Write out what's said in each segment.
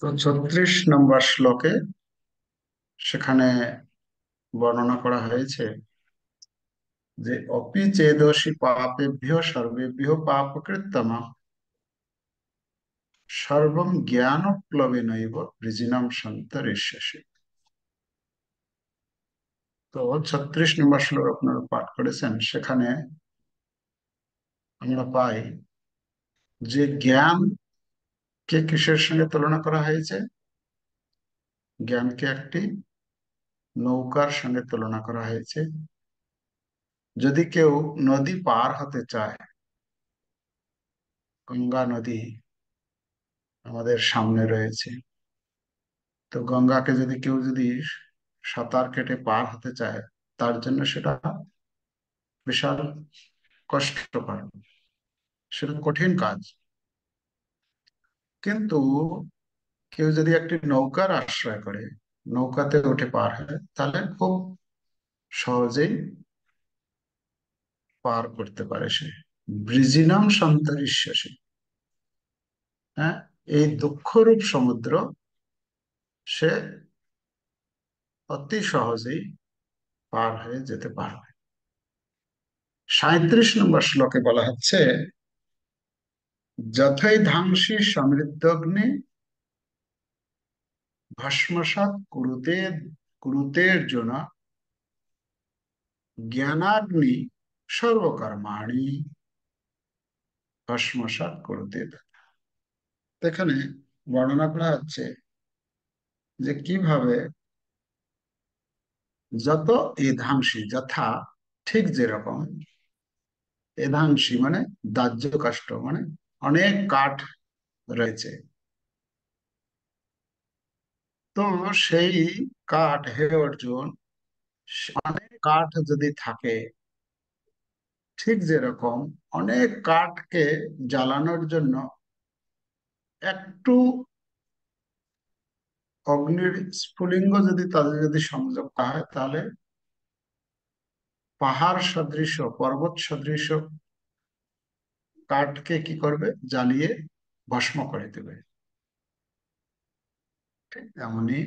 তো 36 নম্বর শ্লোকে সেখানে বর্ণনা করা হয়েছে যে অপি চেদোষি পাপেভ্যো সর্বেভ্যো পাপকৃত্তম সর্বম জ্ঞানপ্লবেনৈব বৃজিনাম সন্তরিষ্যসি। তো 36 নম্বর শ্লোক আপনারা পাঠ করেছেন, সেখানে আমরা পাই যে জ্ঞানকে কিসের সঙ্গে তুলনা করা হয়েছে। জ্ঞানকে একটি নৌকার সঙ্গে তুলনা করা হয়েছে। যদি কেউ নদী পার হতে চায়, গঙ্গা নদী আমাদের সামনে রয়েছে, তো গঙ্গাকে কেউ যদি সাঁতার কেটে পার হতে চায়, তার জন্য সেটা বিশাল কষ্টকর, সেটা কঠিন কাজ। কিন্তু কেউ যদি একটি নৌকার আশ্রয় করে, নৌকাতে উঠে পার হয়, তাহলে খুব সহজেই পার করতে পারে সে। ব্রিজিনাম সন্তরিষ্যসি, হ্যাঁ, এই দুঃখরূপ সমুদ্র সে অতি সহজেই পার হয়ে যেতে পারবে। 37 নম্বর শ্লোকে বলা হচ্ছে, যথাই ধাংসি সমৃদ্ধগ্নি ভস্মসাৎ কুরুতে কুরুতের্জুন জ্ঞানাগ্নি সর্বকর্মাণি ভস্মসাৎ কুরুতে। এখানে বর্ণনা করা হচ্ছে যে কিভাবে যত এধাংসি, যথা ঠিক যেরকম, এধাংসি মানে দাহ্য কাষ্ঠ, মানে অনেক কাঠ রয়েছে। তো সেই কাঠ, হে অর্জুন, অনেক কাঠ যদি থাকে, ঠিক যেরকম অনেক কাঠকে জ্বালানোর জন্য একটু অগ্নির স্ফুলিঙ্গ যদি তাদের সংযোগ হয়, তাহলে পাহাড় সদৃশ, পর্বত সদৃশ কাঠকে কি করবে, জ্বালিয়ে ভস্ম করে দেবে। ঠিক তেমনি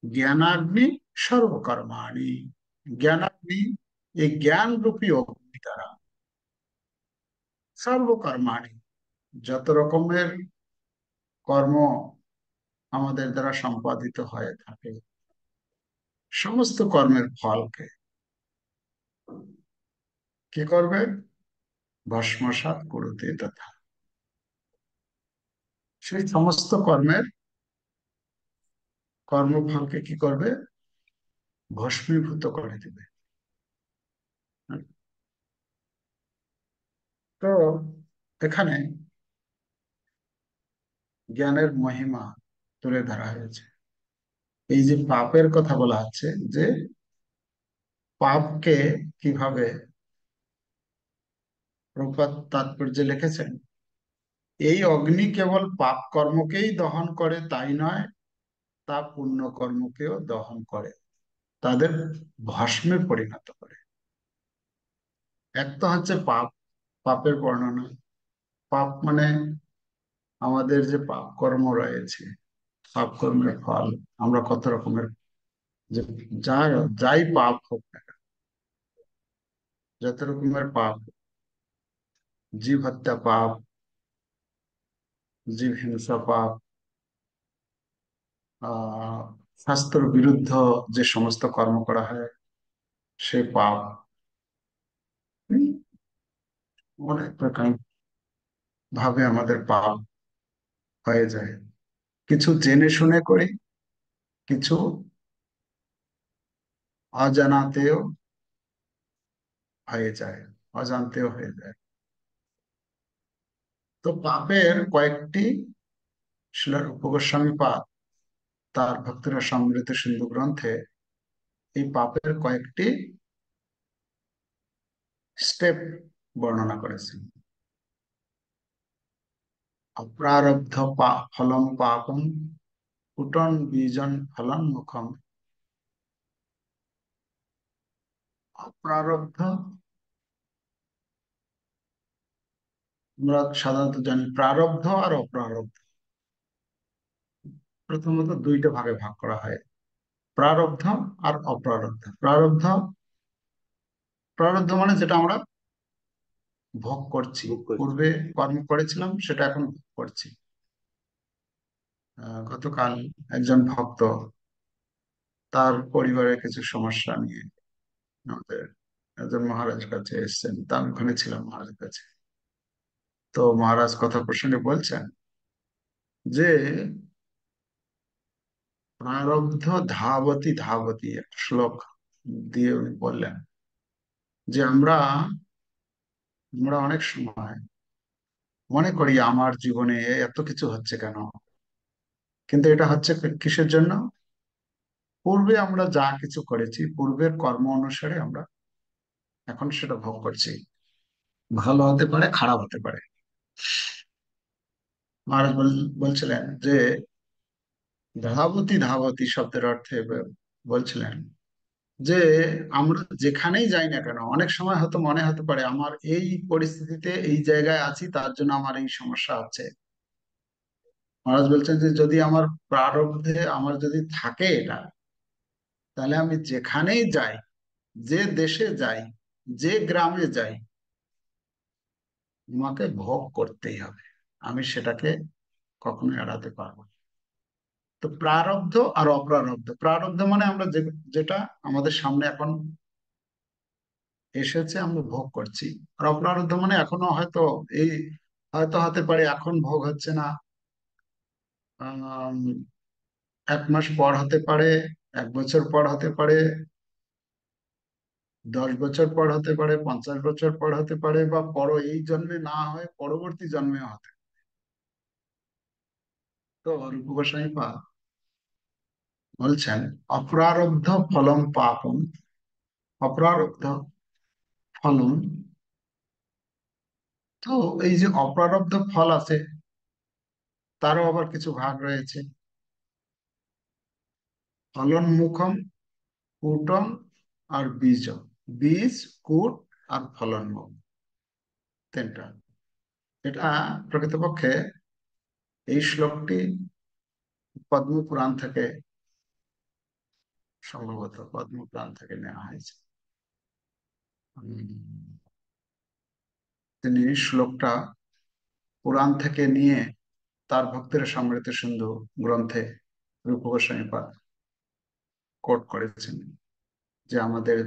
জ্ঞানাগ্নি সর্বকর্মাণি, জ্ঞানাগ্নি, এই জ্ঞান রূপী অগ্নি দ্বারা সর্বকর্মাণি, যত রকমের কর্ম আমাদের দ্বারা সম্পাদিত হয়ে থাকে, সমস্ত কর্মের ফলকে কি করবে, ভস্মসাৎ করতে তথা, সেই সমস্ত কর্মের কর্মফলকে কি করবে, ভস্মীভূত করে দেবে। তো এখানে জ্ঞানের মহিমা তুলে ধরা হয়েছে। এই যে পাপের কথা বলা হচ্ছে, যে পাপকে কিভাবে প্রপাত তাৎপর্যে লিখেছেন, এই অগ্নি কেবল পাপ কর্মকেই দহন করে তাই নয়, তা পুণ্য কর্মকেও দহন করে, তাদের ভস্মে পরিণত করে। এক তো হচ্ছে পাপ, পাপের বর্ণনা। পাপ মানে আমাদের যে পাপ কর্ম রয়েছে, পাপ কর্মের ফল, আমরা কত রকমের, যে যা যাই পাপ হোক না কেন, যত রকমের পাপ, জীব হত্যা পাপ, জীব হিংসা পাপ, আহ শাস্ত্র বিরুদ্ধ যে সমস্ত কর্ম করা হয় সে পাপ। হুম, অনেক রকম ভাবে আমাদের পাপ হয়ে যায়। কিছু জেনে শুনে করি, কিছু অজানাতেও হয়ে যায়, অজান্তেও হয়ে যায়। তো পাপের কয়েকটি, শিল রূপ গোস্বামী পাদ তার ভক্তরা সম্মিলিত সিন্ধু গ্রন্থে এই পাপের কয়েকটি স্টেপ বর্ণনা করেছেন। অপ্রারব্ধ ফলম পাপম কুটন বীজন ফলন মুখম, অপ্রারব্ধ আমরা সাধারণত জানি প্রারব্ধ আর অপ্রারব্ধ। প্রথমত দুইটা ভাগে ভাগ করা হয়, প্রারব্ধ আর অপ্রারব্ধ। প্রারব্ধ, প্রারব্ধ মানে যেটা আমরা ভোগ করছি, ভোগ করছি। পূর্বে কর্ম করেছিলাম সেটা এখন ভোগ করছি। গতকাল একজন ভক্ত তার পরিবারের কিছু সমস্যা নিয়ে আমাদের একজন মহারাজের কাছে এসেছেন, তা আমি ওখানে ছিলাম মহারাজের কাছে। তো মহারাজ কথা প্রসঙ্গে বলছেন যে প্রারব্ধ ধাবতি ধাবতি, একটা শ্লোক দিয়ে উনি বললেন যে আমরা আমরা অনেক সময় মনে করি আমার জীবনে এত কিছু হচ্ছে কেন, কিন্তু এটা হচ্ছে কিসের জন্য? পূর্বে আমরা যা কিছু করেছি, পূর্বের কর্ম অনুসারে আমরা এখন সেটা ভোগ করছি। ভালো হতে পারে, খারাপ হতে পারে। মহারাজ বলছিলেন যে ধাবতি ধাবতি শব্দের অর্থে বলছিলেন যে আমরা যেখানেই যাই না কেন, অনেক সময় হয়তো মনে হতে পারে আমার এই পরিস্থিতিতে এই জায়গায় আছি তার জন্য আমার এই সমস্যা হচ্ছে। মহারাজ বলছেন যে যদি আমার প্রারব্ধে আমার যদি থাকে এটা, তাহলে আমি যেখানেই যাই, যে দেশে যাই, যে গ্রামে যাই, আমাকে ভোগ করতেই হবে। আমি সেটাকে কখনো এড়াতে পারবো না। তো প্রারব্ধ আর অপ্রারব্ধ, প্রারব্ধ মানে আমরা যেটা আমাদের সামনে এখন এসেছে আমরা ভোগ করছি। আর অপ্রারব্ধ মানে এখনো হয়তো এই, হয়তো হতে পারে এখন ভোগ হচ্ছে না, আম, 1 মাস পর হতে পারে, 1 বছর পর হতে পারে, 10 বছর পর হতে পারে, 50 বছর পর হতে পারে, বা এই জন্মে না হয় পরবর্তী জন্মে হতে। তো রূপ গোস্বামী পাদ বলছেন অপ্রারব্ধ ফলম পাপম, অপ্রারব্ধ ফলম। তো এই যে অপ্রারব্ধ ফল আছে, তারও আবার কিছু ভাগ রয়েছে। ফলন মুখম, কুটম আর বীজ। বীজ, কুট আর ফলন মুখ, তিনটা। এটা প্রকৃতপক্ষে এই শ্লোকটি পদ্ম পুরাণ থেকে, সম্ভবত পদ্ম পুরাণ থেকে নেওয়া হয়েছে। উম, তিনি শ্লোকটা পুরাণ থেকে নিয়ে তার ভক্তের সমৃদ্ধ সিন্ধু গ্রন্থে রূপ গোস্বামী পাদ কোট করেছেন যে আমাদের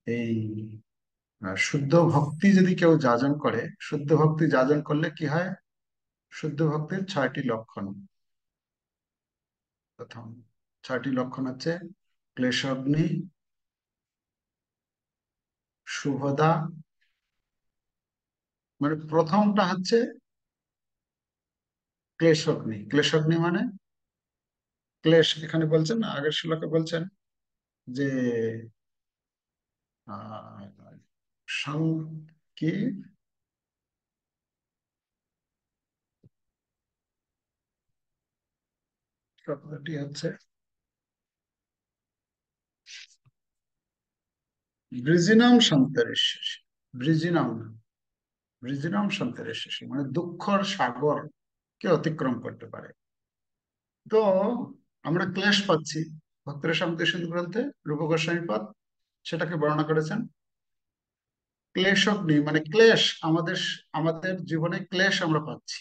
এই শুদ্ধ ভক্তি যদি কেউ যাজন করে, শুদ্ধ ভক্তি যাজন করলে কি হয়? শুদ্ধ ভক্তির 6টি লক্ষণ। প্রথম 6টি লক্ষণ হচ্ছে ক্লেশাগ্নি, শুভদা, মানে প্রথমটা হচ্ছে ক্লেশাগ্নি। ক্লেশাগ্নি মানে ক্লেশ, এখানে বলছেন না, আগের শ্লোকে বলছেন যে আহ কি শব্দটি হচ্ছে ব্রিজিনাম সন্তরিষ্যসি, ব্রিজিনাম, ব্রিজিনাম সন্তরিষ্যসি মানে দুঃখর সাগর কে অতিক্রম করতে পারে। তো আমরা ক্লেশ পাচ্ছি, ভক্তের সমিতি সিন্ধু গ্রন্থে রূপ গোস্বামী পাদ সেটাকে বর্ণনা করেছেন ক্লেশগ্নি, মানে ক্লেশ। আমাদের আমাদের জীবনে ক্লেশ আমরা পাচ্ছি।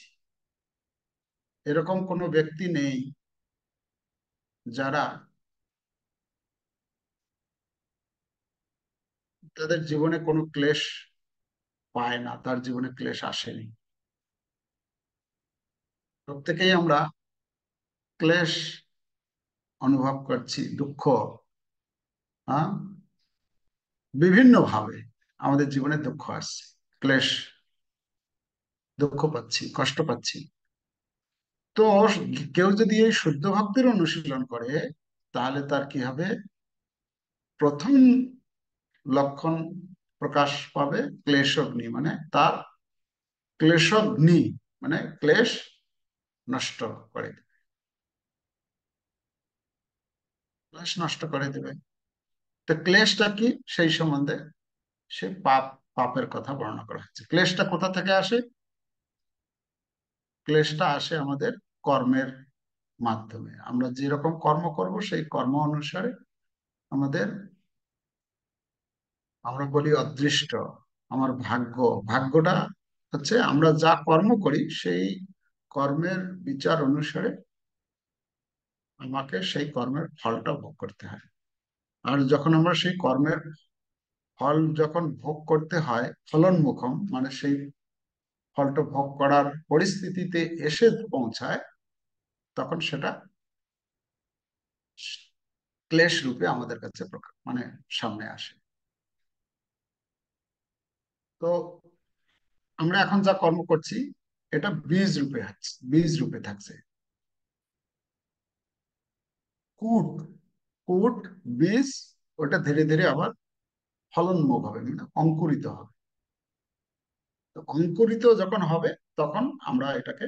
এরকম কোনো ব্যক্তি নেই যারা তাদের জীবনে কোনো ক্লেশ পায় না, তার জীবনে ক্লেশ আসেনি। প্রত্যেকেই আমরা ক্লেশ অনুভব করছি, দুঃখ, হ্যাঁ, বিভিন্ন ভাবে আমাদের জীবনে দুঃখ আসছে, ক্লেশ, দুঃখ পাচ্ছি, কষ্ট পাচ্ছি। তো কেউ যদি এই শুদ্ধ ভক্তির অনুশীলন করে, তাহলে তার কি হবে? প্রথম লক্ষণ প্রকাশ পাবে ক্লেশগ্নি, মানে তার ক্লেশগ্নি মানে ক্লেশ নষ্ট করে দেবে, ক্লেশ নষ্ট করে দেবে। তো ক্লেশটা কি সেই সম্বন্ধে, সে পাপ পাপের কথা বর্ণনা করা হচ্ছে। ক্লেশটা কোথা থেকে আসে? ক্লেশটা আসে আমাদের কর্মের মাধ্যমে। আমরা যেরকম কর্ম করব সেই কর্ম অনুসারে আমাদের, আমরা বলি অদৃষ্ট, আমার ভাগ্য, ভাগ্যটা হচ্ছে আমরা যা কর্ম করি সেই কর্মের বিচার অনুসারে আমাকে সেই কর্মের ফলটা ভোগ করতে হয়। আর যখন আমরা সেই কর্মের ফল যখন ভোগ করতে হয় ফলনমুখম, মানে সেই ফলটা ভোগ করার পরিস্থিতিতে এসে পৌঁছায়, তখন সেটা ক্লেশ রূপে আমাদের কাছে মানে সামনে আসে। তো আমরা এখন যা কর্ম করছি এটা বীজ রূপে আছে, বীজ রূপে থাকছে। কুট, কুট, বীজ, ওটা ধীরে ধীরে আবার ফলনমুখ হবে, মানে অঙ্কুরিত হবে। তো অঙ্কুরিত যখন হবে তখন আমরা এটাকে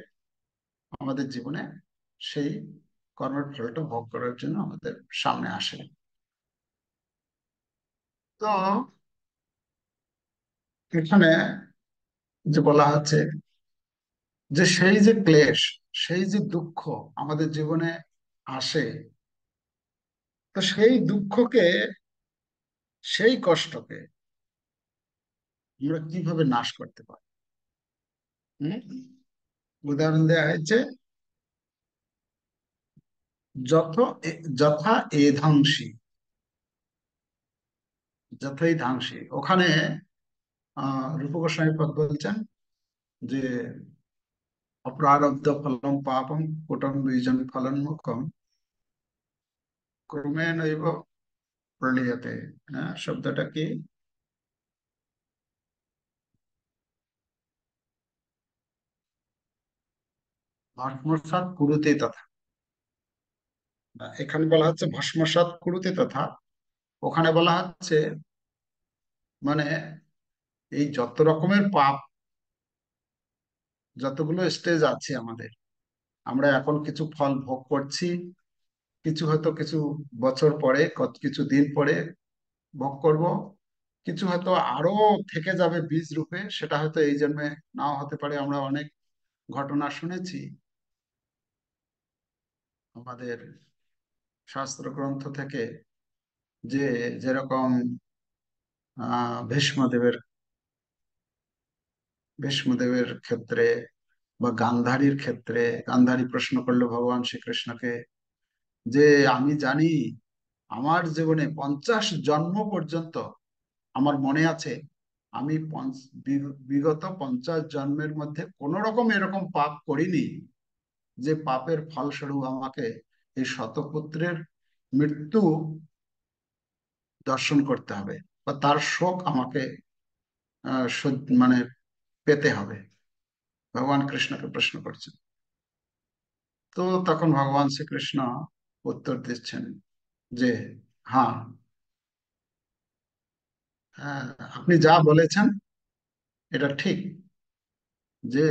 আমাদের জীবনে সেই কর্মের ফলটা ভোগ করার জন্য আমাদের সামনে আসে। তো এখানে যে বলা হচ্ছে যে সেই যে ক্লেশ, সেই যে দুঃখ আমাদের জীবনে আসে, তো সেই দুঃখকে, সেই কষ্টকে আমরা কিভাবে নাশ করতে পারি? হুম? উদাহরণ দেওয়া হয়েছে, যথ যথা এধাংসী, যথই ধাংসী। ওখানে রূপ গোস্বামী পদ বলছেন যে অপ্রারব্ধ ফলম পাপম কুটম বীজম ফলন্মুখম ক্রমে নৈব প্রলীয়তে। হ্যাঁ, শব্দটা কি? ভস্মসাৎ কুরুতে তথা। এখানে বলা হচ্ছে ভস্মসাৎ কুরুতে তথা, ওখানে বলা হচ্ছে মানে এই যত রকমের পাপ, যতগুলো স্টেজ আছে আমাদের, আমরা এখন কিছু ফল ভোগ করছি, কিছু হয়তো কিছু বছর পরে, কিছু দিন পরে ভোগ করব, কিছু হয়তো আরো থেকে যাবে বীজ রূপে, সেটা হয়তো এই জন্মে নাও হতে পারে। আমরা অনেক ঘটনা শুনেছি আমাদের শাস্ত্র গ্রন্থ থেকে, যে যেরকম ভীষ্মদেবের, ভীষ্মদেবের ক্ষেত্রে বা গান্ধারীর ক্ষেত্রে, গান্ধারী প্রশ্ন করলো ভগবান শ্রীকৃষ্ণকে যে আমি জানি আমার জীবনে 50 জন্ম পর্যন্ত, আমার মনে আছে আমি বিগত 50 জন্মের মধ্যে কোন রকম এরকম পাপ করিনি যে পাপের ফলস্বরূপ আমাকে এই শতপুত্রের মৃত্যু দর্শন করতে হবে বা তার শোক আমাকে মানে পেতে হবে। ভগবান কৃষ্ণকে প্রশ্ন করছেন। তো তখন ভগবান শ্রীকৃষ্ণ উত্তর দিচ্ছেন যে হ্যাঁ, হ্যাঁ, আপনি যা বলেছেন এটা ঠিক, যে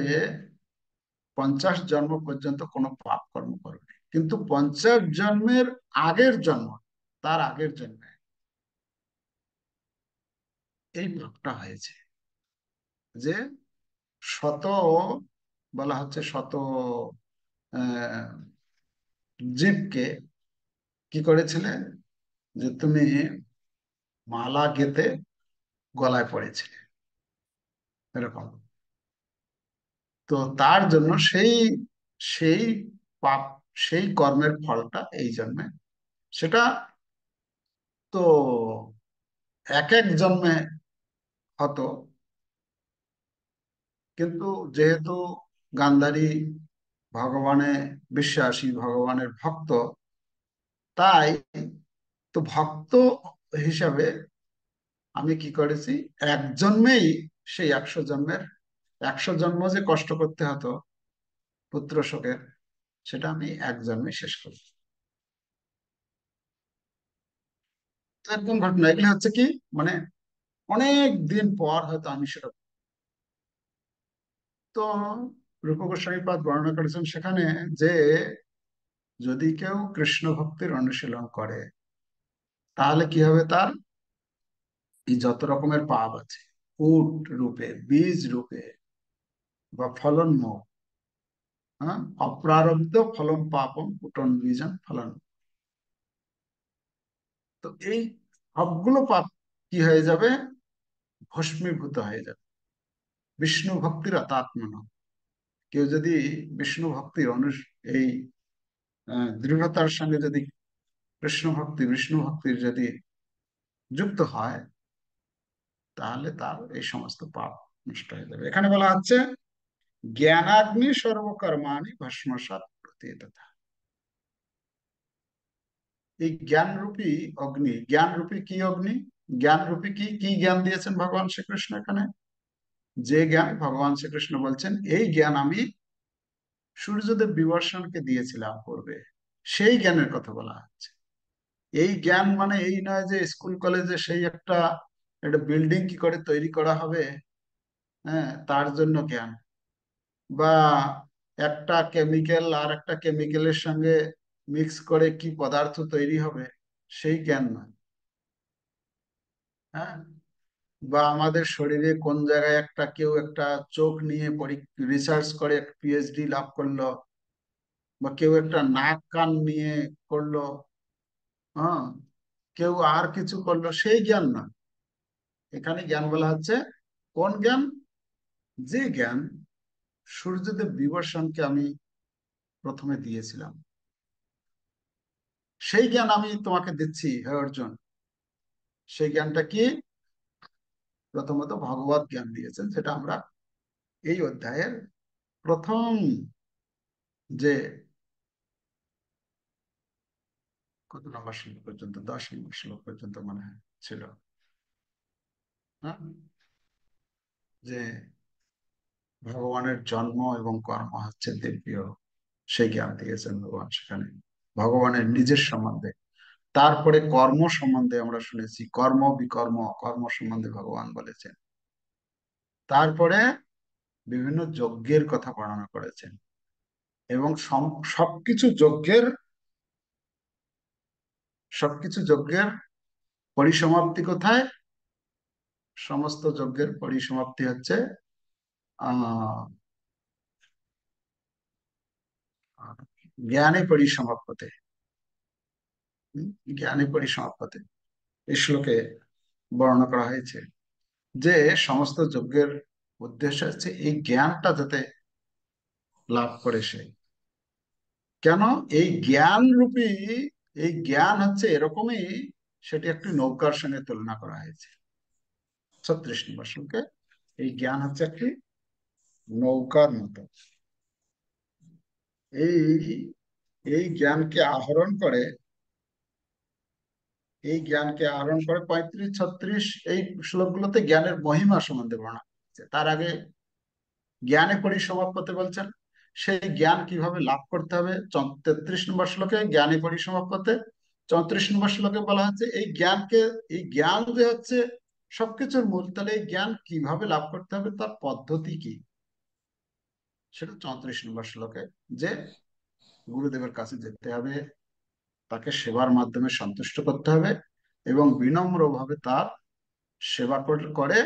50 জন্ম পর্যন্ত কোনো পাপ কর্ম করবে, কিন্তু 50 জন্মের আগের জন্ম, তার আগের জন্মে এই পাপটা হয়েছে, যে শত, বলা হচ্ছে শত আহ, জীবকে কি করেছিলেন, যে তুমি মালা গেঁথে গলায় পড়েছিলে, এরকম। তো তার জন্য সেই, সেই পাপ, সেই কর্মের ফলটা এই জন্মে, সেটা তো এক এক জন্মে হতো, কিন্তু যেহেতু গান্ধারী ভগবানে বিশ্বাসী, ভগবানের ভক্ত, তাই তো ভক্ত হিসাবে আমি কি করেছি, এক জন্মেই সেই 100 জন্মের, 100 জন্ম যে কষ্ট করতে হতো পুত্র শোকের, সেটা আমি এক জন্মে শেষ করি। তো এরকম ঘটনা, এগুলো হচ্ছে কি, মানে অনেক দিন পর হয়তো আমি সেটা। তো রূপ গোস্বামী পাদ বর্ণনা করেছেন সেখানে যে যদি কেউ কৃষ্ণ ভক্তির অনুশীলন করে, তাহলে কি হবে, তার এই যত রকমের পাপ আছে ফুট রূপে, বীজ রূপে বা ফলন্মুখ। হ্যাঁ, অপ্রারব্ধ ফলম পাপম পুটন বীজম ফলন। তো এই সবগুলো পাপ কি হয়ে যাবে? ভস্মীভূত হয়ে যাবে বিষ্ণু ভক্তির আত্মন। কেউ যদি বিষ্ণু ভক্তির এই দৃঢ়তার সঙ্গে যদি কৃষ্ণ ভক্তি বিষ্ণু ভক্তির যদি যুক্ত হয়, তাহলে তার এই সমস্ত পাপ নষ্ট হয়ে যাবে। এখানে বলা হচ্ছে জ্ঞানাগ্নি সর্বকর্মাণি ভস্মসাৎ প্রতীয়তা। এই জ্ঞানরূপী অগ্নি, জ্ঞানরূপী কি অগ্নি, জ্ঞানরূপী কি কি জ্ঞান দিয়েছেন ভগবান শ্রীকৃষ্ণ এখানে? যে জ্ঞান ভগবান শ্রীকৃষ্ণ বলছেন এই জ্ঞান আমি সূর্যদেব বিবর্ষণকে দিয়েছিলাম পূর্বে, সেই জ্ঞানের কথা বলা হচ্ছে। এই জ্ঞান মানে এই নয় যে স্কুল কলেজে সেই একটা একটা বিল্ডিং কি করে তৈরি করা হবে, হ্যাঁ, তার জন্য জ্ঞান, বা একটা কেমিক্যাল আর একটা কেমিক্যালের সঙ্গে মিক্স করে কি পদার্থ তৈরি হবে, সেই জ্ঞান নয়। হ্যাঁ, বা আমাদের শরীরে কোন জায়গায় একটা কেউ একটা চোখ নিয়ে রিসার্চ করে পিএইচডি লাভ করলো, বা কেউ একটা নাক কান নিয়ে করলো, হ্যাঁ, কেউ আর কিছু করলো, সেই জ্ঞান না। এখানে জ্ঞান বলা হচ্ছে কোন জ্ঞান? যে জ্ঞান সূর্যদেব বিবর্ষণকে আমি প্রথমে দিয়েছিলাম, সেই জ্ঞান আমি তোমাকে দিচ্ছি হে অর্জুন। সেই জ্ঞানটা কি? প্রথমত ভগবত জ্ঞান দিয়েছেন, যেটা আমরা এই অধ্যায়ের প্রথম যে কত নম্বর শ্লোক পর্যন্ত, 10 নম্বর শ্লোক পর্যন্ত মনে হয় ছিল, হ্যাঁ, যে ভগবানের জন্ম এবং কর্ম হচ্ছে দিব্য, সেই জ্ঞান দিয়েছেন ভগবান সেখানে ভগবানের নিজের সম্বন্ধে। তারপরে কর্ম সম্বন্ধে আমরা শুনেছি, কর্ম বিকর্ম, কর্ম সম্বন্ধে ভগবান বলেছেন। তারপরে বিভিন্ন যজ্ঞের কথা বর্ণনা করেছেন, এবং সবকিছু যজ্ঞের সবকিছু যজ্ঞের পরিসমাপ্তি কোথায়? সমস্ত যজ্ঞের পরিসমাপ্তি হচ্ছে আহ জ্ঞানে পরিসমাপ্যতে। জ্ঞানে পরিসমাপ্যতে এই শ্লোকে বর্ণনা করা হয়েছে যে সমস্ত যজ্ঞের উদ্দেশ্য হচ্ছে এই জ্ঞানটা যাতে লাভ করে সে। কেন? এই জ্ঞান রূপী, এই জ্ঞান হচ্ছে এরকমই, সেটি একটি নৌকার সঙ্গে তুলনা করা হয়েছে 36 নম্বর শ্লোকে। এই জ্ঞান হচ্ছে একটি নৌকার মতো। এই এই জ্ঞানকে আহরণ করে, এই জ্ঞানকে আহরণ করে 35 36 এই শ্লোকগুলোতে জ্ঞানের মহিমা সম্বন্ধে বর্ণনা হচ্ছে। তার আগে জ্ঞানে পরিসমাপ্যতে বলছেন, সেই জ্ঞান কিভাবে লাভ করতে হবে 33 নম্বর শ্লোকে জ্ঞানে পরিসমাপ্যতে। 34 নম্বর শ্লোকে বলা হচ্ছে এই জ্ঞানকে, এই জ্ঞান যে হচ্ছে সবকিছুর মূল, তাহলে এই জ্ঞান কিভাবে লাভ করতে হবে, তার পদ্ধতি কি, সেটা 34 নম্বর শ্লোকে, যে গুরুদেবের কাছে যেতে হবে, তাকে সেবার মাধ্যমে সন্তুষ্ট করতে হবে, এবং বিনম্র ভাবে তার সেবা করে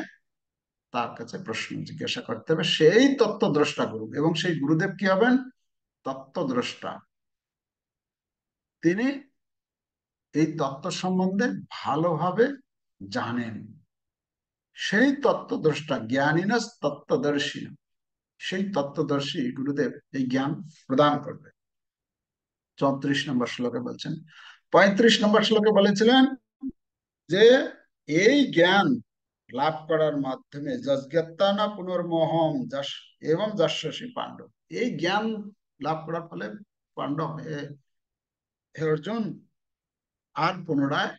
তার কাছে প্রশ্ন জিজ্ঞাসা করতে হবে। সেই তত্ত্বদ্রষ্টা গুরু, এবং সেই গুরুদেব কি হবেন? তত্ত্বদ্রষ্টা। তিনি এই তত্ত্ব সম্বন্ধে ভালোভাবে জানেন, সেই তত্ত্বদ্রষ্টা জ্ঞানীন তত্ত্বদর্শী, সেই তত্ত্বদর্শী গুরুদেব এই জ্ঞান প্রদান করবে। 34 নম্বর শ্লোকে বলছেন। 35 নম্বর শ্লোকে বলেছিলেন যে এই জ্ঞান লাভ করার মাধ্যমে যজ্ঞাত্মা না পুনর্মোহম যশ এবং যশস্বী পাণ্ডব, এই জ্ঞান লাভ করার ফলে পাণ্ডব হে অর্জুন আর পুনরায়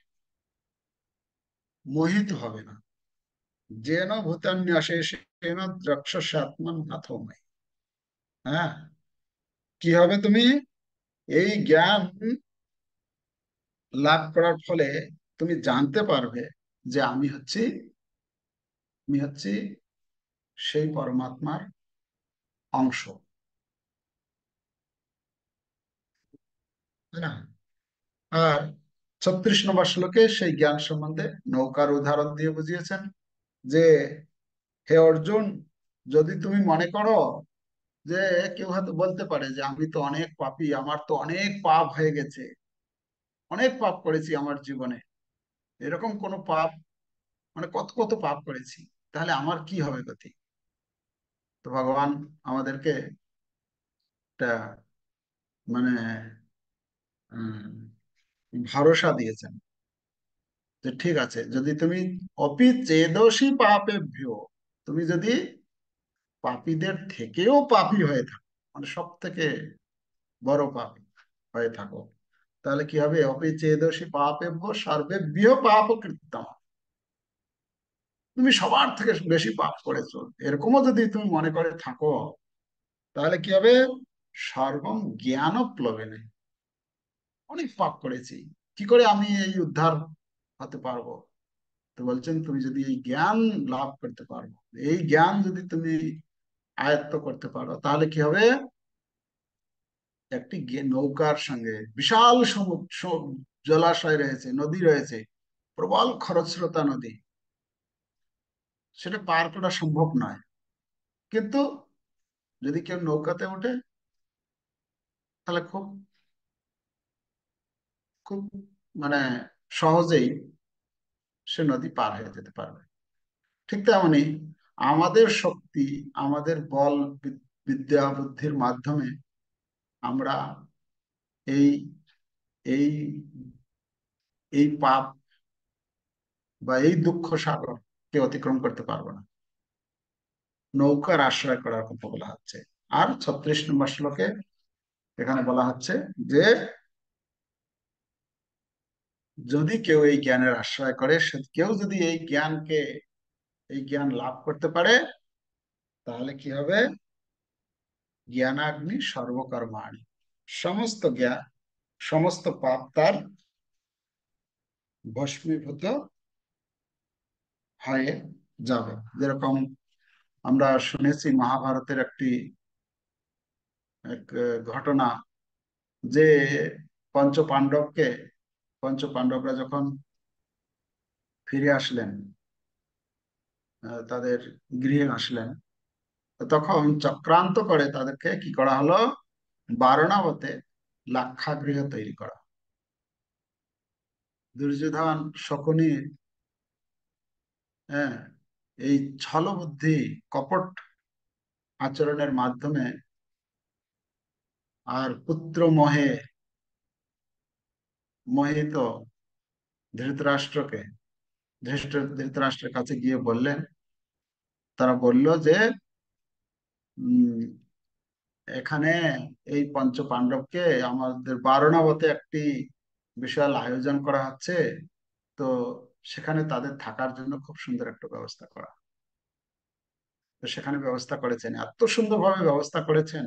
মোহিত হবে না। যেন ভূতান্যাশেষেণ দ্রক্ষসাত্মান নাথময়। হ্যাঁ, কি হবে? তুমি এই জ্ঞান লাভ করার ফলে তুমি জানতে পারবে যে আমি হচ্ছি সেই পরমাত্মার অংশ, তাই না? আর 36 নম্বর শ্লোকে সেই জ্ঞান সম্বন্ধে নৌকার উদাহরণ দিয়ে বুঝিয়েছেন যে হে অর্জুন, যদি তুমি মনে করো যে কেউ হয়তো বলতে পারে যে আমি তো অনেক পাপী, আমার তো অনেক পাপ হয়ে গেছে, অনেক পাপ করেছি আমার জীবনে, এরকম কোনো পাপ, মানে কত কত পাপ করেছি, তাহলে আমার কি হবে গতি? তো ভগবান আমাদেরকে একটা মানে উম, ভরসা দিয়েছেন যে ঠিক আছে, যদি তুমি অপি চেদসি পাপেভ্য, তুমি যদি পাপীদের থেকেও পাপী হয়ে থাকো, মানে সব থেকে বড় পাপী হয়ে থাকো, তাহলে কি হবে? অপি চেদসি পাপেভ্য সর্বেভ্য পাপ কৃত্যম, তুমি সবার থেকে বেশি পাপ করেছো, এরকমও যদি তুমি মনে করে থাকো, তাহলে কি হবে? সর্বম জ্ঞান প্লবেনে, অনেক পাপ করেছি, কি করে আমি এই উদ্ধার হতে পারবো? তো বলছেন তুমি যদি এই জ্ঞান লাভ করতে পারো, এই জ্ঞান যদি তুমি আয়ত্ত করতে পারো, তাহলে কি হবে? একটি নৌকার সঙ্গে বিশাল জলাশয় রয়েছে, নদী রয়েছে, প্রবল খরস্রোতা নদী, সেটা পার করা সম্ভব নয়, কিন্তু যদি কেউ নৌকাতে ওঠে, তাহলে খুব খুব মানে সহজেই সে নদী পার হয়ে যেতে পারবে। ঠিক তেমনি আমাদের শক্তি, আমাদের বল, বিদ্যা বুদ্ধির মাধ্যমে আমরা এই এই এই পাপ বা এই দুঃখ সাগর কে অতিক্রম করতে পারবো না। নৌকার আশ্রয় করার কথা বলা হচ্ছে। আর 36 নম্বর শ্লোকে এখানে বলা হচ্ছে যে যদি কেউ এই জ্ঞানের আশ্রয় করে, কেউ যদি এই জ্ঞান লাভ করতে পারে, তাহলে কি হবে? জ্ঞানাগ্নি সর্বকর্মাণি, সমস্ত জ্ঞান, সমস্ত পাপ তার ভস্মীভূত হয়ে যাবে। যেরকম আমরা শুনেছি মহাভারতের এক ঘটনা, যে পঞ্চ পাণ্ডবকে পঞ্চ পাণ্ডবরা যখন ফিরে আসলেন, তাদের গৃহে আসলেন, তো তখন চক্রান্ত করে তাদেরকে কি করা হলো? বারণাবতে লাক্ষাগৃহ তৈরি করা। দুর্যোধন, শকুনি, হ্যাঁ, এই ছলবুদ্ধি, কপট আচরণের মাধ্যমে আর পুত্র মোহে মোহিত ধৃতরাষ্ট্রকে ধৃতরাষ্ট্রের কাছে গিয়ে বললেন, তারা বলল যে উম, এখানে এই পঞ্চ পাণ্ডবকে আমাদের বারণাবতে একটি বিশাল আয়োজন করা হচ্ছে, তো সেখানে তাদের থাকার জন্য খুব সুন্দর একটা ব্যবস্থা করা। তো সেখানে ব্যবস্থা করেছেন, এত সুন্দরভাবে ব্যবস্থা করেছেন,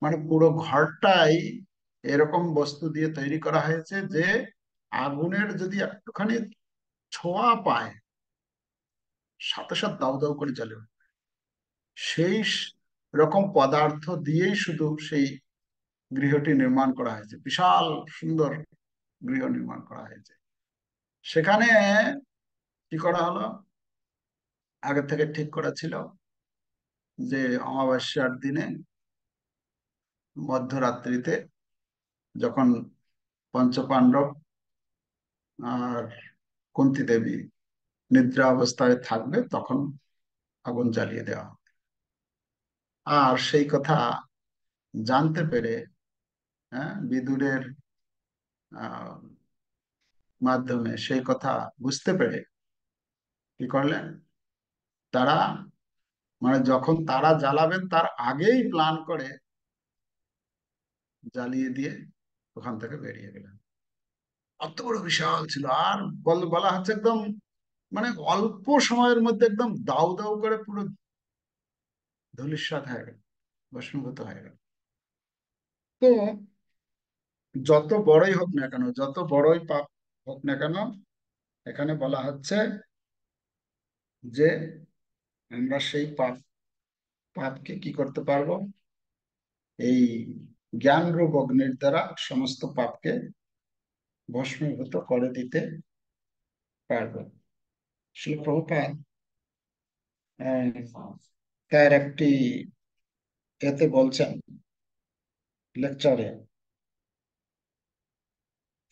মানে পুরো ঘরটাই এরকম বস্তু দিয়ে তৈরি করা হয়েছে যে আগুনের যদি একটুখানি ছোঁয়া পায়, সাথে সাথে দাউ দাউ করে জ্বলে উঠবে। সেই রকম পদার্থ দিয়েই শুধু সেই গৃহটি নির্মাণ করা হয়েছে, বিশাল সুন্দর গৃহ নির্মাণ করা হয়েছে। সেখানে কি করা হলো? আগে থেকে ঠিক করা ছিল যে অমাবস্যার দিনে মধ্যরাত্রিতে, যখন পঞ্চপাণ্ডব আর কুন্তী দেবী নিদ্রা অবস্থায় থাকবে, তখন আগুন জ্বালিয়ে দেওয়া হবে। আর সেই কথা জানতে পেরে, হ্যাঁ, বিদুরের আহ, মাধ্যমে সেই কথা বুঝতে পেরে কি করলেন? তারা, মানে যখন তারা জ্বালাবেন তার আগেই প্ল্যান করে জ্বালিয়ে দিয়ে ওখান থেকে বেরিয়ে গেলেন। অত বড় বিশাল ছিল, আর বলা হচ্ছে একদম, মানে অল্প সময়ের মধ্যে একদম দাউ দাউ করে পুরো ধূলিসাৎ হয়ে গেল, ভস্মীভূত হয়ে গেল। তো যত বড়ই হোক না কেন, যত বড়ই পাপ হোক না কেন, এখানে বলা হচ্ছে যে আমরা সেই পাপকে কি করতে পারবো? এই জ্ঞান রূপ অগ্নির দ্বারা সমস্ত পাপকে ভস্মীভূত করে দিতে পারবো। শিল প্রভুপাদ তার একটি এতে বলছেন, লেকচারে,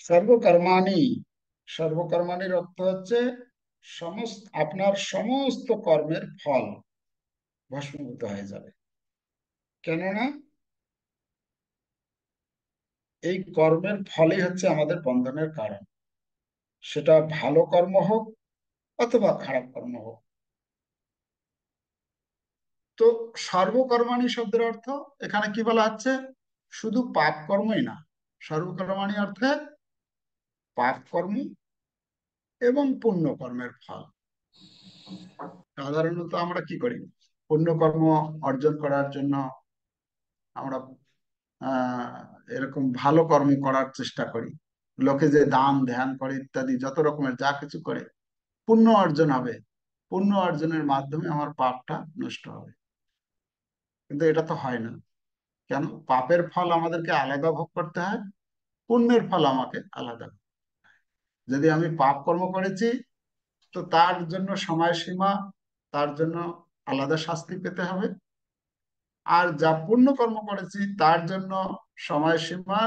সর্বকর্মাণি, সর্বকর্মাণির অর্থ হচ্ছে সমস্ত, আপনার সমস্ত কর্মের ফল ভস্মীভূত হয়ে যাবে। কেননা এই কর্মের ফলই হচ্ছে আমাদের বন্ধনের কারণ, সেটা ভালো কর্ম হোক অথবা খারাপ কর্ম হোক। তো সর্বকর্মাণি শব্দের অর্থ এখানে কি বলা হচ্ছে? শুধু পাপ কর্মই না, সর্বকর্মাণি অর্থে পাপ কর্ম এবং পুণ্য কর্মের ফল। সাধারণত আমরা কি করি? পুণ্যকর্ম অর্জন করার জন্য আমরা আহ এরকম ভালো কর্ম করার চেষ্টা করি। লোকে যে দান ধ্যান করে ইত্যাদি যত রকমের যা কিছু করে, পুণ্য অর্জন হবে, পুণ্য অর্জনের মাধ্যমে আমার পাপটা নষ্ট হবে। কিন্তু এটা তো হয় না। কেন? পাপের ফল আমাদেরকে আলাদা ভোগ করতে হয়, পুণ্যের ফল আমাকে আলাদা। যদি আমি পাপ কর্ম করেছি, তো তার জন্য সময়সীমা, তার জন্য আলাদা শাস্তি পেতে হবে। আর যা পুণ্য কর্ম করেছি তার জন্য সময়সীমা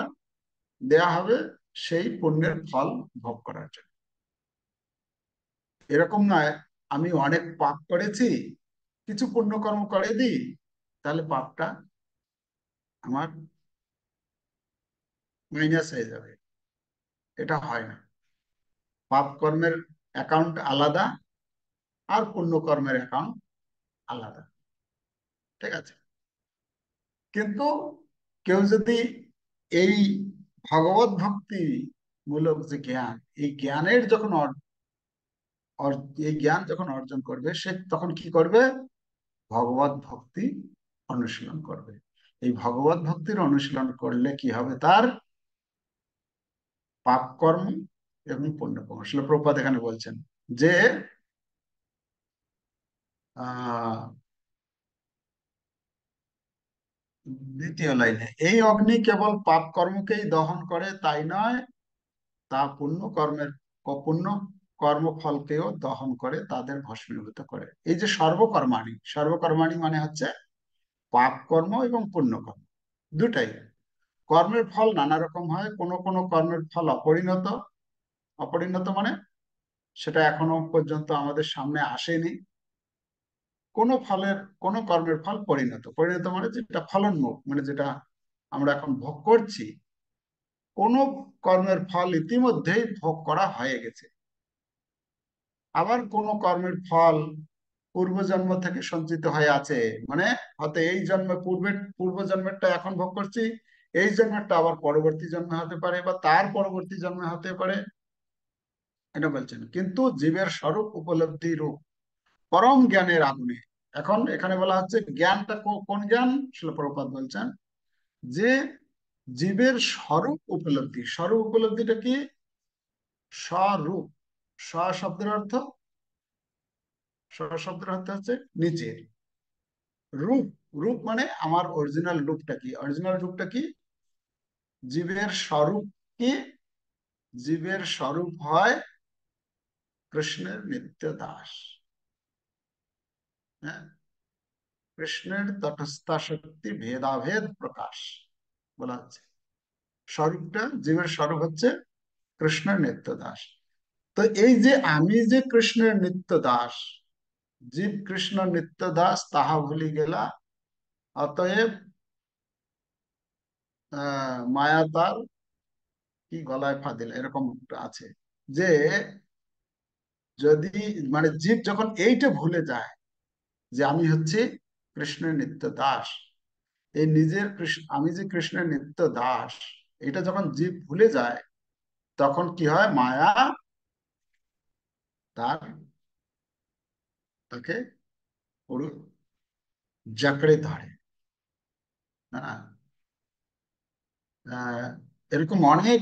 দেয়া হবে, সেই পুণ্যের ফল ভোগ করার জন্য। এরকম নয়, আমি অনেক পাপ করেছি, কিছু পুণ্যকর্ম করে দিই, তাহলে পাপটা আমার মাইনাস হয়ে যাবে। এটা হয় না। পাপ কর্মের অ্যাকাউন্ট আলাদা, আর পুণ্যকর্মের অ্যাকাউন্ট আলাদা। ঠিক আছে? কিন্তু কেউ যদি এই ভগবত ভক্তি মূলক যে জ্ঞান, এই জ্ঞানের যখন এই জ্ঞান যখন অর্জন করবে, সে তখন কি করবে? ভগবত ভক্তি অনুশীলন করবে। এই ভগবত ভক্তির অনুশীলন করলে কি হবে? তার পাপ কর্ম এবং পুণ্য কর্ম, শিল প্রভুপাদ এখানে বলছেন যে আহ দ্বিতীয় লাইনে, এই অগ্নি কেবল পাপ কর্মকেই দহন করে তাই নয়, তা পুণ্য কর্মের, পুণ্য কর্মফলকেও দহন করে, তাদের ভস্মীভূত করে। এই যে সর্বকর্মাণি, সর্বকর্মাণি মানে হচ্ছে পাপ কর্ম এবং পুণ্য কর্ম দুটাই। কর্মের ফল নানা রকম হয়, কোনো কোনো কর্মের ফল অপরিণত। অপরিণত মানে সেটা এখনো পর্যন্ত আমাদের সামনে আসেনি। কোনো ফলের, কোনো কর্মের ফল পরিণত, পরিণত মানে যেটা ফলন্মুখ, মানে যেটা আমরা এখন ভোগ করছি। কোনো কর্মের ফল ইতিমধ্যেই ভোগ করা হয়ে গেছে। আবার কোনো কর্মের ফল পূর্বজন্ম থেকে সঞ্চিত হয়ে আছে, মানে হয়তো এই জন্মে পূর্বের, পূর্বজন্মেরটা এখন ভোগ করছি, এই জন্মেরটা আবার পরবর্তী জন্মে হতে পারে, বা তার পরবর্তী জন্মে হতে পারে। এটা বলছেন, কিন্তু জীবের স্বরূপ উপলব্ধি রূপ পরম জ্ঞানের আগুনে। এখন এখানে বলা হচ্ছে জ্ঞানটা কোন জ্ঞান? শিল প্রভুপাদ বলছেন যে জীবের স্বরূপ উপলব্ধি। স্বরূপ উপলব্ধিটা কি? স্বরূপ, স্ব শব্দের অর্থ, স্ব শব্দের অর্থ হচ্ছে নিজের। রূপ, রূপ মানে আমার অরিজিনাল রূপটা কি? অরিজিনাল রূপটা কি? জীবের স্বরূপ কি? জীবের স্বরূপ হয় কৃষ্ণের নিত্য দাস। হ্যাঁ, কৃষ্ণের তটস্থা শক্তি ভেদাভেদ প্রকাশ বলা হচ্ছে। স্বরূপটা, জীবের স্বরূপ হচ্ছে কৃষ্ণের নিত্য দাস। তো এই যে আমি যে কৃষ্ণের নিত্য দাস, জীব কৃষ্ণ নিত্য দাস তাহা ভুলি গেলা, অতএব মায়া তার কি গলায় ফাঁদিল, এরকম একটা আছে যে, যদি মানে জীব যখন এইটা ভুলে যায় যে আমি হচ্ছে কৃষ্ণের নিত্য দাস, এই নিজের কৃষ্ণ, আমি যে কৃষ্ণের নিত্য দাস, এটা যখন জীব ভুলে যায়, তখন কি হয়? মায়া তার, তাকে পুরো জাকড়ে ধরে। হ্যাঁ, এরকম অনেক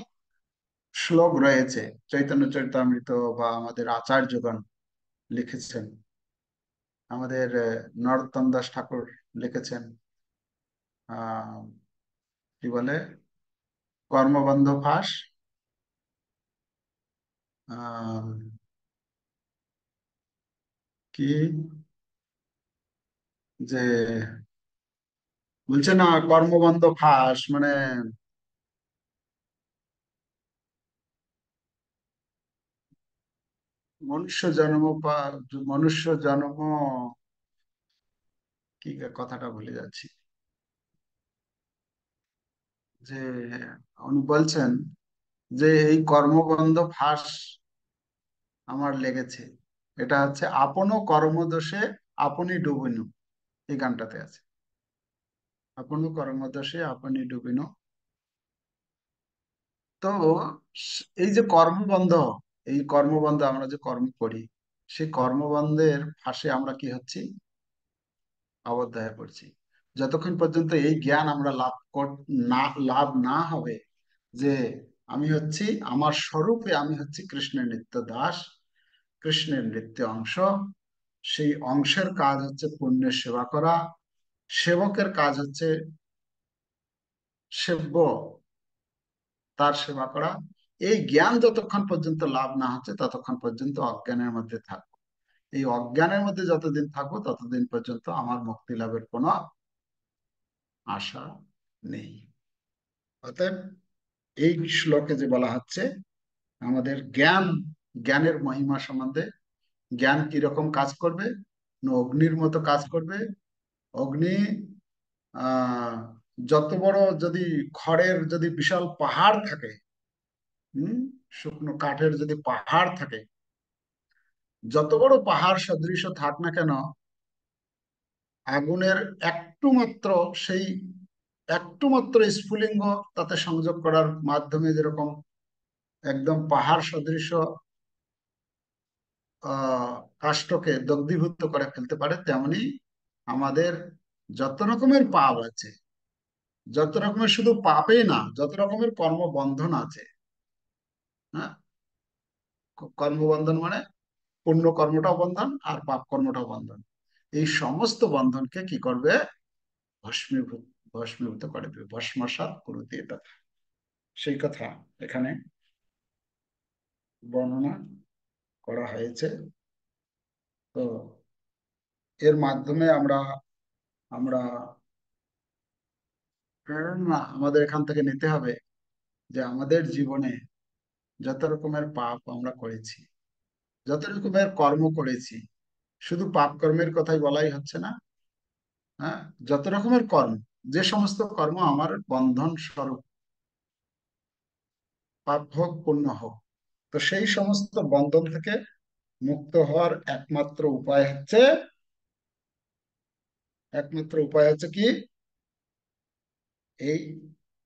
শ্লোক রয়েছে চৈতন্য চরিতামৃত, বা আমাদের আচার্যগণ লিখেছেন। আমাদের নরোত্তম দাস ঠাকুর লিখেছেন, আহ কি বলে, কর্মবন্ধ ফাঁস, আহ কি যে বলছে না কর্মবন্ধ ফাঁস, মানে মনুষ্য জন্ম মনুষ্য জন্ম, কি কথাটা ভুলে যাচ্ছি, যে উনি বলছেন যে এই কর্মবন্ধ ফাঁস আমার লেগেছে। এটা হচ্ছে আপনও কর্মদোষে আপনি ডুবিনু, এই গানটাতে আছে। আপনও কর্মদোষে আপনি ডুবিনু। তো এই যে কর্মবন্ধ, এই কর্মবন্ধ আমরা যে কর্ম করি, সেই কর্মবন্ধের ফাঁসে আমরা কি হচ্ছি, আবদ্ধ হয়ে পড়ছি। যতক্ষণ পর্যন্ত এই জ্ঞান আমরা লাভ না হবে যে আমি হচ্ছি, আমার স্বরূপে আমি হচ্ছি কৃষ্ণের নিত্য দাস, কৃষ্ণের নিত্য অংশ। সেই অংশের কাজ হচ্ছে পুণ্যের সেবা করা, সেবকের কাজ হচ্ছে সেব্য, তার সেবা করা। এই জ্ঞান যতক্ষণ পর্যন্ত লাভ না হচ্ছে ততক্ষণ পর্যন্ত অজ্ঞানের মধ্যে থাকবো। এই অজ্ঞানের মধ্যে যতদিন থাকবো ততদিন পর্যন্ত আমার মুক্তি লাভের কোনো আশা নেই। অতএব এই শ্লোকে যে বলা হচ্ছে আমাদের জ্ঞান, জ্ঞানের মহিমা সম্বন্ধে, জ্ঞান কিরকম কাজ করবে, না অগ্নির মতো কাজ করবে। অগ্নি আহ যত বড় যদি খড়ের যদি বিশাল পাহাড় থাকে, হম, শুকনো কাঠের যদি পাহাড় থাকে, যত বড় পাহাড় সদৃশ থাক না কেন, আগুনের একটু মাত্র, সেই একটু মাত্র স্ফুলিঙ্গ তাতে সংযোগ করার মাধ্যমে যেরকম একদম পাহাড় সদৃশ আহ কাষ্ঠকে দগ্ধীভূত করে ফেলতে পারে, তেমনি আমাদের যত রকমের পাপ আছে, যত রকমের, শুধু পাপেই না, যত রকমের কর্মবন্ধন আছে, হ্যাঁ, কর্মবন্ধন মানে পুণ্য কর্মটাও বন্ধন আর পাপ কর্মটাও বন্ধন। এই সমস্ত বন্ধনকে কি করবে, ভস্মীভূত, ভস্মীভূত করে দেবে, ভস্মসাৎ কুরুতে, এটা সেই কথা এখানে বর্ণনা করা হয়েছে। তো এর মাধ্যমে আমরা আমরা প্রেরণা আমাদের এখান থেকে নিতে হবে যে আমাদের জীবনে যত রকমের পাপ আমরা করেছি, যত রকমের কর্ম করেছি, শুধু পাপ কর্মের কথাই বলাই হচ্ছে না, হ্যাঁ, যত রকমের কর্ম, যে সমস্ত কর্ম আমার বন্ধন স্বরূপ, পাপ হোক পুণ্য হোক, তো সেই সমস্ত বন্ধন থেকে মুক্ত হওয়ার একমাত্র উপায় হচ্ছে, একমাত্র উপায় হচ্ছে কি, এই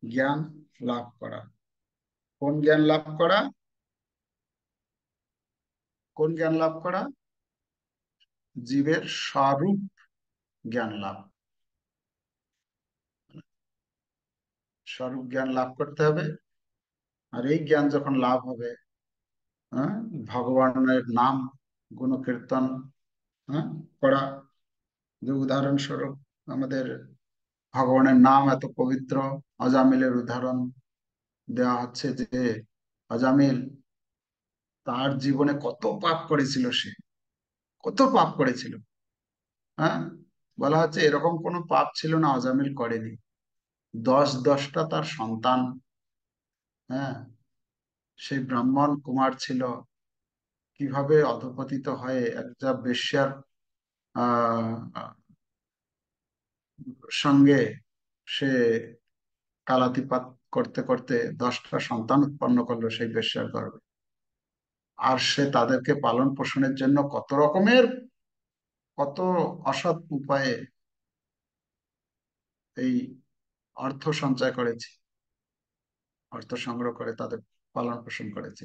জ্ঞান লাভ করা। কোন জ্ঞান লাভ করা, কোন জ্ঞান লাভ করা, জীবের স্বরূপ জ্ঞান লাভ, স্বরূপ জ্ঞান লাভ করতে হবে। আর এই জ্ঞান যখন লাভ হবে, হ্যাঁ, ভগবানের নাম গুণকীর্তন, হ্যাঁ, করা, যে উদাহরণস্বরূপ আমাদের ভগবানের নাম এত পবিত্র, অজামিলের উদাহরণ দেওয়া হচ্ছে যে অজামিল তার জীবনে কত পাপ করেছিল, সে কত পাপ করেছিল, হ্যাঁ, বলা হচ্ছে এরকম কোনো পাপ ছিল না অজামিল করেনি। 10-10টা তার সন্তান, হ্যাঁ, সেই ব্রাহ্মণ কুমার ছিল, কিভাবে অধঃপতিত হয়ে একটা বেশ্যার আহ সঙ্গে সে কালাতিপাত করতে করতে 10টা সন্তান উৎপন্ন করলো সেই বেশ্যার গর্ভে। আর সে তাদেরকে পালন পোষণের জন্য কত রকমের, কত অসৎ উপায়ে এই অর্থ সঞ্চয় করেছে, অর্থ সংগ্রহ করে তাদের পালন পোষণ করেছে।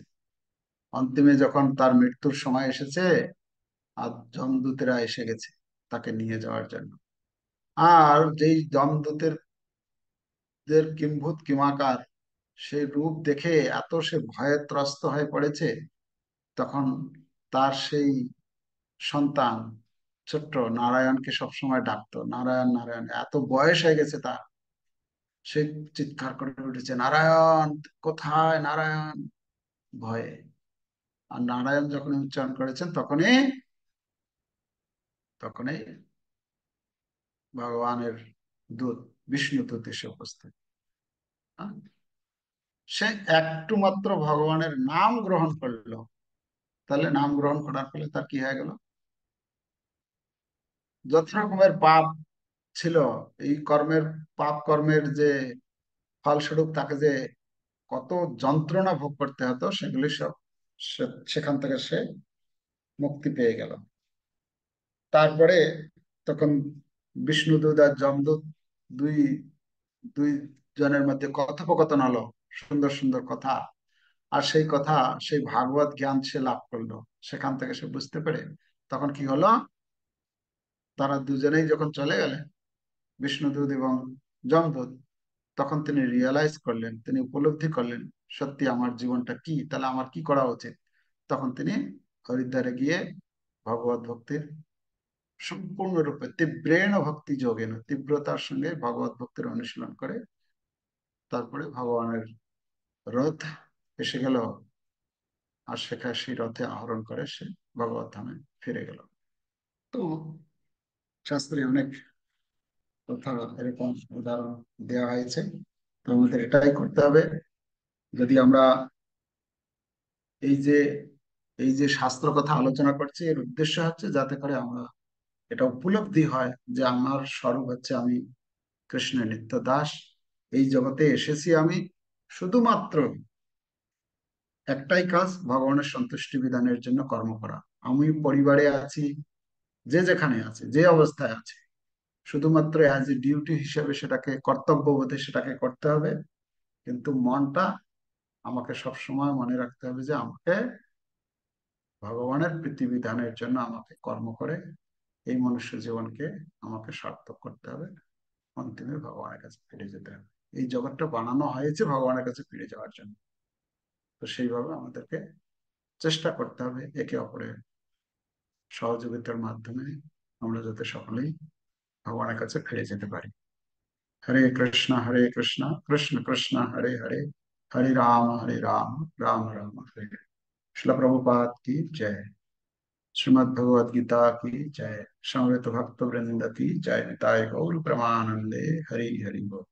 অন্তিমে যখন তার মৃত্যুর সময় এসেছে, আর যমদূতেরা এসে গেছে তাকে নিয়ে যাওয়ার জন্য। আর যেই যমদূতের দের কিম্ভূত কিমাকার, সেই রূপ দেখে এত সে ভয়ে ত্রস্ত হয়ে পড়েছে, তখন তার সেই সন্তান ছোট্ট নারায়ণকে সবসময় ডাকতো, নারায়ণ নারায়ণ, এত বয়স হয়ে গেছে তার, সে চিৎকার করে উঠেছে নারায়ণ, কোথায় নারায়ণ, ভয়ে। আর নারায়ণ যখন উচ্চারণ করেছেন তখনই, তখনই ভগবানের দূত, বিষ্ণু দূত এসে উপস্থিত। হ্যাঁ? সে একটু মাত্র ভগবানের নাম গ্রহণ করলো, তাহলে নাম গ্রহণ করার ফলে তার কি হয়ে গেল? যত রকমের পাপ ছিল, এই কর্মের, পাপ কর্মের যে ফলস্বরূপ তাকে যে কত যন্ত্রণা ভোগ করতে হতো, সেগুলি সব সেখান থেকে সে মুক্তি পেয়ে গেল। তারপরে তখন বিষ্ণুদূত আর যমদূত, দুই দুই জনের মধ্যে কথোপকথন হলো, সুন্দর সুন্দর কথা। আর সেই কথা, সেই ভাগবত জ্ঞান সে লাভ করলো, সেখান থেকে সে বুঝতে পেরে তখন কি হলো, তারা দুজনেই যখন চলে গেলেন, বিষ্ণুদূত এবং যমদূত, তখন তিনি রিয়েলাইজ করলেন, তিনি উপলব্ধি করলেন, সত্যি আমার জীবনটা কি, তাহলে আমার কি করা উচিত। তখন তিনি হরিদ্বারে গিয়ে ভগবত ভক্তির সম্পূর্ণরূপে তীব্রেণ ভক্তি যোগেন, তীব্রতার সঙ্গে ভগবত ভক্তির অনুশীলন করে তারপরে ভগবানের রথ এসে গেল। আর সেখানে সেই রথে আহরণ করে সে ভগবত ধামে ফিরে গেল। তো শাস্ত্রে অনেক কথা, এরকম উদাহরণ দেওয়া হয়েছে। তো আমাদের এটাই করতে হবে, যদি আমরা এই যে এই যে শাস্ত্র কথা আলোচনা করছি, এর উদ্দেশ্য হচ্ছে যাতে করে আমরা এটা উপলব্ধি হয় যে আমার স্বরূপ হচ্ছে আমি কৃষ্ণের নিত্য দাস। এই জগতে এসেছি আমি শুধুমাত্র একটাই কাজ, ভগবানের সন্তুষ্টি বিধানের জন্য কর্ম করা। আমি পরিবারে আছি, যে যেখানে আছে, যে অবস্থায় আছে, শুধুমাত্র অ্যাজ এ ডিউটি হিসেবে সেটাকে, কর্তব্য বোধে সেটাকে করতে হবে। কিন্তু মনটা, আমাকে সবসময় মনে রাখতে হবে যে আমাকে ভগবানের প্রীতিবিধানের জন্য আমাকে কর্ম করে এই মনুষ্য জীবনকে আমাকে সার্থক করতে হবে, অন্তিমে ভগবানের কাছে ফিরে যেতে হবে। এই জগৎটা বানানো হয়েছে ভগবানের কাছে ফিরে যাওয়ার জন্য। তো সেইভাবে আমাদেরকে চেষ্টা করতে হবে, একে অপরের সহযোগিতার মাধ্যমে আমরা যাতে সকলেই ভগবানের কাছে ফিরে যেতে পারি। হরে কৃষ্ণ কৃষ্ণ কৃষ্ণ হরে হরে, হরে রাম রাম রাম হরে হরে। শিল प्रभुपाद की जय। श्रीमद् भगवद गीता की जय। समवेत भक्त वृंद की जय। निताय गौर प्रमानंदे। हरि हरि बोल।